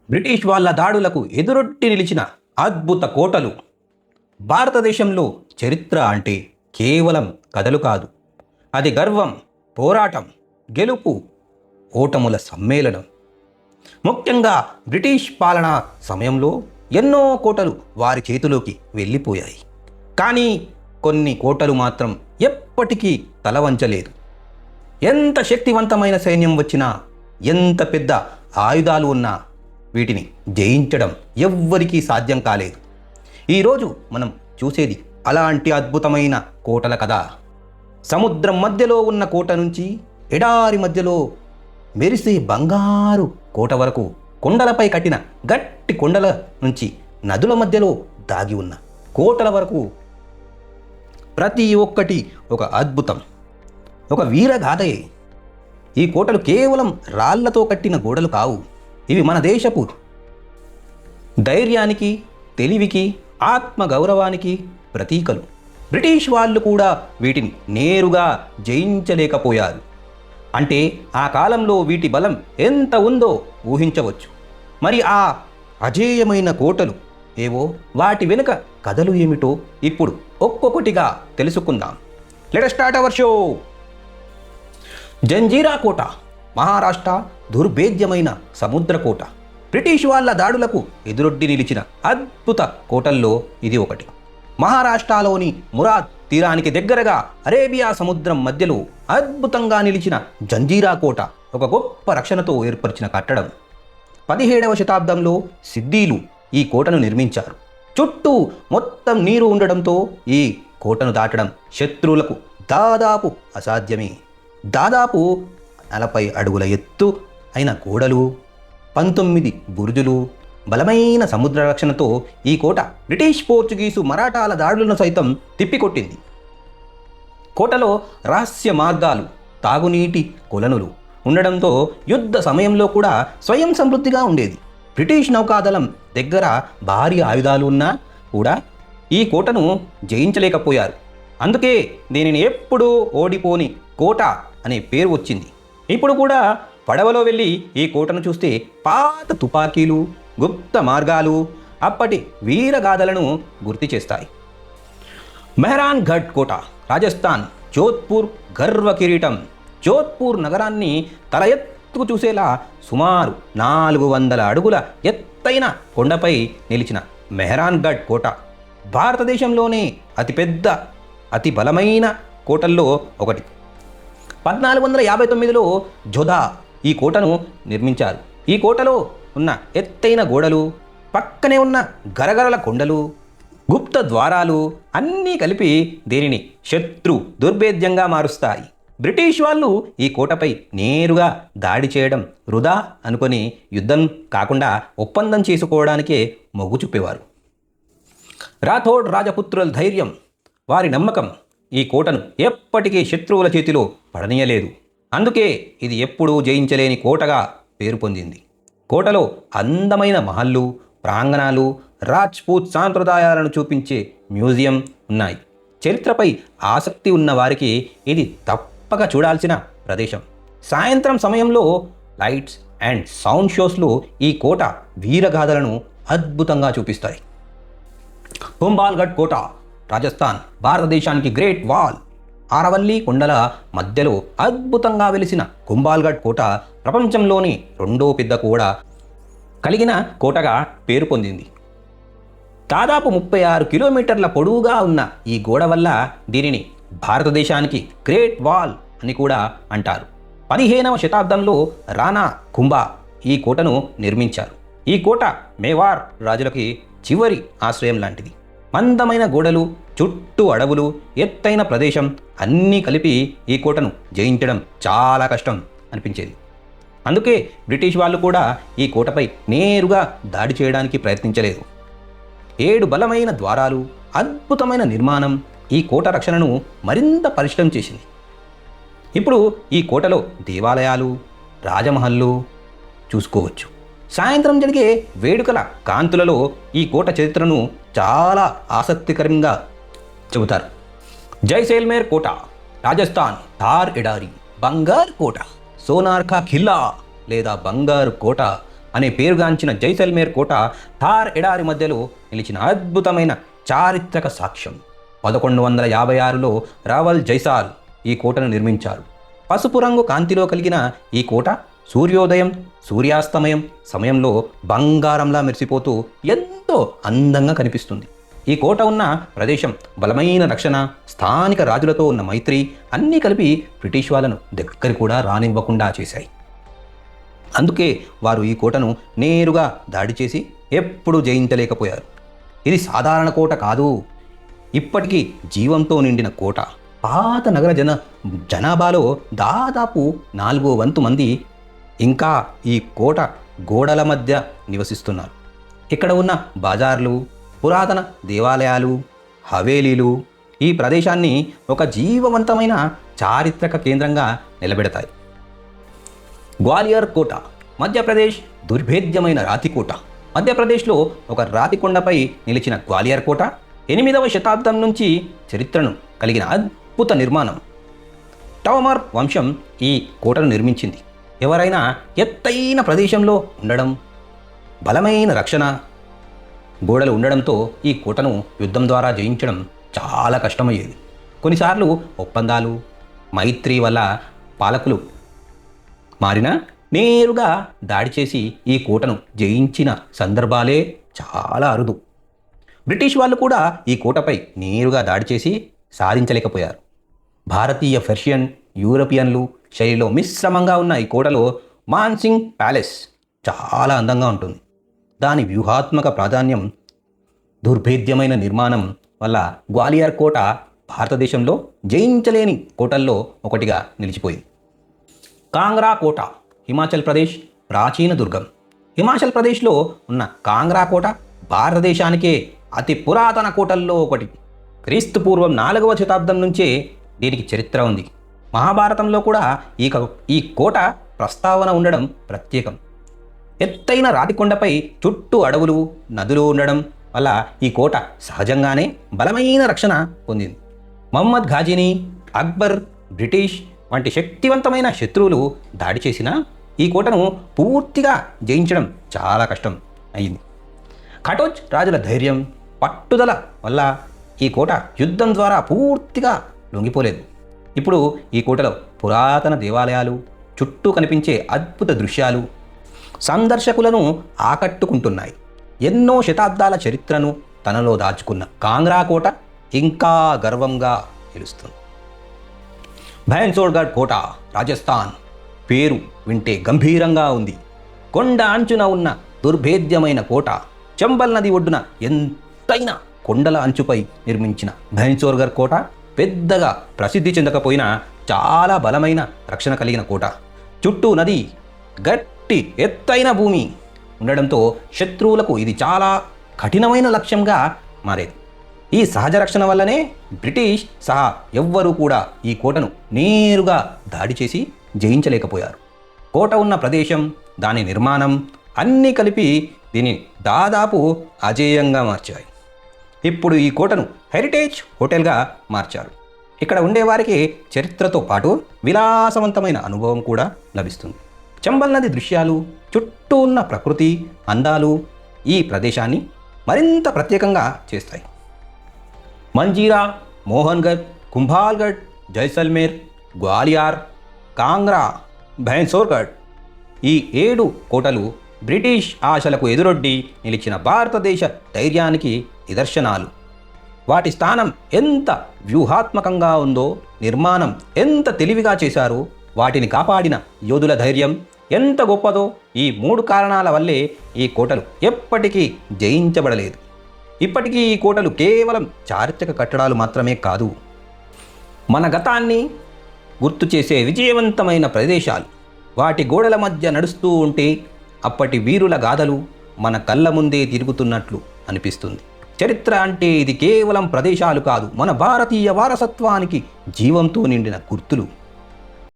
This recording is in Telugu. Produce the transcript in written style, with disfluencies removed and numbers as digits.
బ్రిటిష్ వాళ్ళ దాడులకు ఎదురొట్టి నిలిచిన అద్భుత కోటలు. భారతదేశంలో చరిత్ర అంటే కేవలం కథలు కాదు, అది గర్వం, పోరాటం, గెలుపు, ఓటముల సమ్మేళనం. ముఖ్యంగా బ్రిటిష్ పాలనా సమయంలో ఎన్నో కోటలు వారి చేతిలోకి వెళ్ళిపోయాయి. కానీ కొన్ని కోటలు మాత్రం ఎప్పటికీ తలవంచలేదు. ఎంత శక్తివంతమైన సైన్యం వచ్చినా, ఎంత పెద్ద ఆయుధాలు ఉన్నా వీటిని జయించడం ఎవ్వరికీ సాధ్యం కాలేదు. ఈరోజు మనం చూసేది అలాంటి అద్భుతమైన కోటల కథ. సముద్రం మధ్యలో ఉన్న కోట నుంచి ఎడారి మధ్యలో మెరిసే బంగారు కోట వరకు, కొండలపై కట్టిన గట్టి కొండల నుంచి నదుల మధ్యలో దాగి ఉన్న కోటల వరకు, ప్రతి ఒక్కటి ఒక అద్భుతం, ఒక వీరగాథయే. ఈ కోటలు కేవలం రాళ్లతో కట్టిన గోడలు కావు. ఇవి మన దేశపు ధైర్యానికి, తెలివికి, ఆత్మ గౌరవానికి ప్రతీకలు. బ్రిటిష్ వాళ్ళు కూడా వీటిని నేరుగా జయించలేకపోయారు. అంటే ఆ కాలంలో వీటి బలం ఎంత ఉందో ఊహించవచ్చు. మరి ఆ అజేయమైన కోటలు ఏవో, వాటి వెనుక కథలు ఏమిటో ఇప్పుడు ఒక్కొక్కటిగా తెలుసుకుందాం. Let us start our show. Janjira కోట, మహారాష్ట్ర దుర్భేద్యమైన సముద్ర కోట. బ్రిటిష్ వాళ్ళ దాడులకు ఎదురొడ్డి నిలిచిన అద్భుత కోటల్లో ఇది ఒకటి. మహారాష్ట్రలోని మురాద్ తీరానికి దగ్గరగా అరేబియా సముద్రం మధ్యలో అద్భుతంగా నిలిచిన జంజీరా కోట ఒక గొప్ప రక్షణతో ఏర్పరిచిన కట్టడం. 17వ శతాబ్దంలో సిద్దీలు ఈ కోటను నిర్మించారు. చుట్టూ మొత్తం నీరు ఉండడంతో ఈ కోటను దాటడం శత్రువులకు దాదాపు అసాధ్యమే. దాదాపు 40 అడుగుల ఎత్తు అయిన గోడలు, 19 బురుజులు, బలమైన సముద్ర రక్షణతో ఈ కోట బ్రిటిష్, పోర్చుగీసు, మరాఠాల దాడులను సైతం తిప్పికొట్టింది. కోటలో రహస్య మార్గాలు, తాగునీటి కొలనులు ఉండడంతో యుద్ధ సమయంలో కూడా స్వయం సమృద్ధిగా ఉండేది. బ్రిటిష్ నౌకాదళం దగ్గర భారీ ఆయుధాలు ఉన్నా కూడా ఈ కోటను జయించలేకపోయారు. అందుకే దీనిని ఎప్పుడూ ఓడిపోని కోట అనే పేరు వచ్చింది. ఇప్పుడు కూడా పడవలో వెళ్ళి ఈ కోటను చూస్తే పాత తుపాకీలు, గుప్త మార్గాలు, అప్పటి వీరగాథలను గుర్తు చేస్తాయి. మెహరాన్గఢ్ కోట, రాజస్థాన్, జోధ్పూర్ గర్వ కిరీటం. జోధ్పూర్ నగరాన్ని తల ఎత్తుకు చూసేలా సుమారు 400 అడుగుల ఎత్తైన కొండపై నిలిచిన మెహరాన్గఢ్ కోట భారతదేశంలోనే అతిపెద్ద, అతి బలమైన కోటల్లో ఒకటి. 1459లో జోధా ఈ కోటను నిర్మించారు. ఈ కోటలో ఉన్న ఎత్తైన గోడలు, పక్కనే ఉన్న గరగరల కొండలు, గుప్త ద్వారాలు అన్నీ కలిపి దీనిని శత్రు దుర్భేద్యంగా మారుస్తాయి. బ్రిటిష్ వాళ్ళు ఈ కోటపై నేరుగా దాడి చేయడం వృధా అనుకొని యుద్ధం కాకుండా ఒప్పందం చేసుకోవడానికే మొగ్గు చూపేవారు. రాథోడ్ రాజపుత్రుల ధైర్యం, వారి నమ్మకం ఈ కోటను ఎప్పటికీ శత్రువుల చేతిలో పడనీయలేదు. అందుకే ఇది ఎప్పుడూ జయించలేని కోటగా పేరు పొందింది. కోటలో అందమైన మహల్లు, ప్రాంగణాలు, రాజ్పూత్ సాంప్రదాయాలను చూపించే మ్యూజియం ఉన్నాయి. చరిత్రపై ఆసక్తి ఉన్న వారికి ఇది తప్పక చూడాల్సిన ప్రదేశం. సాయంత్రం సమయంలో లైట్స్ అండ్ సౌండ్ షోస్లో ఈ కోట వీరగాథలను అద్భుతంగా చూపిస్తాయి. కుంభాల్గఢ్ కోట, రాజస్థాన్, భారతదేశానికి గ్రేట్ వాల్. ఆరవల్లి కొండల మధ్యలో అద్భుతంగా వెలిసిన కుంభాల్గఢ్ కోట ప్రపంచంలోని 2వ పెద్ద కోట కలిగిన కోటగా పేరు పొందింది. దాదాపు 36 కిలోమీటర్ల పొడవుగా ఉన్న ఈ గోడ వల్ల దీనిని భారతదేశానికి గ్రేట్ వాల్ అని కూడా అంటారు. 15వ శతాబ్దంలో రాణా కుంభా ఈ కోటను నిర్మించారు. ఈ కోట మేవార్ రాజులకి చివరి ఆశ్రయం లాంటిది. మందమైన గోడలు, చుట్టూ అడవులు, ఎత్తైన ప్రదేశం అన్నీ కలిపి ఈ కోటను జయించడం చాలా కష్టం అనిపించేది. అందుకే బ్రిటిష్ వాళ్ళు కూడా ఈ కోటపై నేరుగా దాడి చేయడానికి ప్రయత్నించలేదు. 7 బలమైన ద్వారాలు, అద్భుతమైన నిర్మాణం ఈ కోట రక్షణను మరింత పటిష్టం చేసింది. ఇప్పుడు ఈ కోటలో దేవాలయాలు, రాజమహల్లు చూసుకోవచ్చు. సాయంత్రం జరిగే వేడుకల కాంతులలో ఈ కోట చరిత్రను చాలా ఆసక్తికరంగా చెబుతారు. జైసల్మేర్ కోట, రాజస్థాన్, థార్ ఎడారి, బంగారు కోట, సోనార్ కా ఖిల్లా లేదా బంగారు కోట అనే పేరుగాంచిన జైసల్మేర్ కోట థార్ ఎడారి మధ్యలో నిలిచిన అద్భుతమైన చారిత్రక సాక్ష్యం. 1156లో రావల్ జైసాల్ ఈ కోటను నిర్మించారు. పసుపు రంగు కాంతిలో కలిగిన ఈ కోట సూర్యోదయం, సూర్యాస్తమయం సమయంలో బంగారంలా మెరిసిపోతూ ఎంతో అందంగా కనిపిస్తుంది. ఈ కోట ఉన్న ప్రదేశం, బలమైన రక్షణ, స్థానిక రాజులతో ఉన్న మైత్రి అన్నీ కలిపి బ్రిటిష్ వాళ్ళను దగ్గర కూడా రానివ్వకుండా చేశాయి. అందుకే వారు ఈ కోటను నేరుగా దాడి చేసి ఎప్పుడూ జయించలేకపోయారు. ఇది సాధారణ కోట కాదు, ఇప్పటికీ జీవంతో నిండిన కోట. పాత నగర జనాభాలో దాదాపు 4/4 మంది ఇంకా ఈ కోట గోడల మధ్య నివసిస్తున్నారు. ఇక్కడ ఉన్న బజార్లు, పురాతన దేవాలయాలు, హవేలీలు ఈ ప్రదేశాన్ని ఒక జీవవంతమైన చారిత్రక కేంద్రంగా నిలబెడతాయి. గ్వాలియర్ కోట, మధ్యప్రదేశ్ దుర్భేద్యమైన రాతికోట. మధ్యప్రదేశ్లో ఒక రాతికొండపై నిలిచిన గ్వాలియర్ కోట 8వ శతాబ్దం నుంచి చరిత్రను కలిగిన అద్భుత నిర్మాణం. టోమర్ వంశం ఈ కోటను నిర్మించింది. ఎవరైనా ఎత్తైన ప్రదేశంలో ఉండడం, బలమైన రక్షణ గోడలు ఉండడంతో ఈ కోటను యుద్ధం ద్వారా జయించడం చాలా కష్టమయ్యేది. కొన్నిసార్లు ఒప్పందాలు, మైత్రి వల్ల పాలకులు మారినా నేరుగా దాడి చేసి ఈ కోటను జయించిన సందర్భాలే చాలా అరుదు. బ్రిటిష్ వాళ్ళు కూడా ఈ కోటపై నేరుగా దాడి చేసి సాధించలేకపోయారు. భారతీయ, పర్షియన్, యూరోపియన్లు శైలిలో మిశ్రమంగా ఉన్న ఈ కోటలో మాన్సింగ్ ప్యాలెస్ చాలా అందంగా ఉంటుంది. దాని వ్యూహాత్మక ప్రాధాన్యం, దుర్భేద్యమైన నిర్మాణం వల్ల గ్వాలియర్ కోట భారతదేశంలో జయించలేని కోటల్లో ఒకటిగా నిలిచిపోయింది. కాంగ్రా కోట, హిమాచల్ ప్రదేశ్ ప్రాచీన దుర్గం. హిమాచల్ ప్రదేశ్లో ఉన్న కాంగ్రా కోట భారతదేశానికే అతి పురాతన కోటల్లో ఒకటి. క్రీస్తు పూర్వం 4వ శతాబ్దం నుంచే దీనికి చరిత్ర ఉంది. మహాభారతంలో కూడా ఈ కోట ప్రస్తావన ఉండడం ప్రత్యేకం. ఎత్తైన రాతికొండపై చుట్టూ అడవులు, నదులు ఉండడం వల్ల ఈ కోట సహజంగానే బలమైన రక్షణ పొందింది. మహమ్మద్ ఘాజీని, అక్బర్, బ్రిటిష్ వంటి శక్తివంతమైన శత్రువులు దాడి చేసినా ఈ కోటను పూర్తిగా జయించడం చాలా కష్టం అయింది. కటోచ్ రాజుల ధైర్యం, పట్టుదల వల్ల ఈ కోట యుద్ధం ద్వారా పూర్తిగా లొంగిపోలేదు. ఇప్పుడు ఈ కోటలో పురాతన దేవాలయాలు, చుట్టూ కనిపించే అద్భుత దృశ్యాలు సందర్శకులను ఆకట్టుకుంటున్నాయి. ఎన్నో శతాబ్దాల చరిత్రను తనలో దాచుకున్న కాంగ్రా కోట ఇంకా గర్వంగా నిలుస్తుంది. భైన్సోడ్గఢ్ కోట, రాజస్థాన్. పేరు వింటే గంభీరంగా ఉంది. కొండ అంచున ఉన్న దుర్భేద్యమైన కోట. చంబల్ నది ఒడ్డున ఎంతైన కొండల అంచుపై నిర్మించిన భైన్సోడ్గఢ్ కోట పెద్దగా ప్రసిద్ధి చెందకపోయినా చాలా బలమైన రక్షణ కలిగిన కోట. చుట్టూ నది, గట్టి ఎత్తైన భూమి ఉండడంతో శత్రువులకు ఇది చాలా కఠినమైన లక్ష్యంగా మారేది. ఈ సహజ రక్షణ వల్లనే బ్రిటిష్ సహా ఎవ్వరూ కూడా ఈ కోటను నేరుగా దాడి చేసి జయించలేకపోయారు. కోట ఉన్న ప్రదేశం, దాని నిర్మాణం అన్నీ కలిపి దీన్ని దాదాపు అజేయంగా మార్చాయి. ఇప్పుడు ఈ కోటను హెరిటేజ్ హోటల్గా మార్చారు. ఇక్కడ ఉండేవారికి చరిత్రతో పాటు విలాసవంతమైన అనుభవం కూడా లభిస్తుంది. చంబల్ నది దృశ్యాలు, చుట్టూ ఉన్న ప్రకృతి అందాలు ఈ ప్రదేశాన్ని మరింత ప్రత్యేకంగా చేస్తాయి. మంజీరా, మోహన్గఢ్, కుంభాల్గఢ్, జైసల్మేర్, గ్వాలియర్, కాంగ్రా, భైన్సోడ్గఢ్ ఈ 7 కోటలు బ్రిటిష్ ఆశలకు ఎదురొడ్డి నిలిచిన భారతదేశ ధైర్యానికి నిదర్శనాలు. వాటి స్థానం ఎంత వ్యూహాత్మకంగా ఉందో, నిర్మాణం ఎంత తెలివిగా చేశారో, వాటిని కాపాడిన యోధుల ధైర్యం ఎంత గొప్పదో ఈ 3 కారణాల వల్లే ఈ కోటలు ఎప్పటికీ జయించబడలేదు. ఇప్పటికీ ఈ కోటలు కేవలం చారిత్రక కట్టడాలు మాత్రమే కాదు, మన గతాన్ని గుర్తు చేసే విజయవంతమైన ప్రదేశాలు. వాటి గోడల మధ్య నడుస్తూ ఉంటే అప్పటి వీరుల గాథలు మన కళ్ళ ముందే తిరుగుతున్నట్లు అనిపిస్తుంది. చరిత్ర అంటే ఇది కేవలం ప్రదేశాలు కాదు, మన భారతీయ వారసత్వానికి జీవంతో నిండిన గుర్తులు.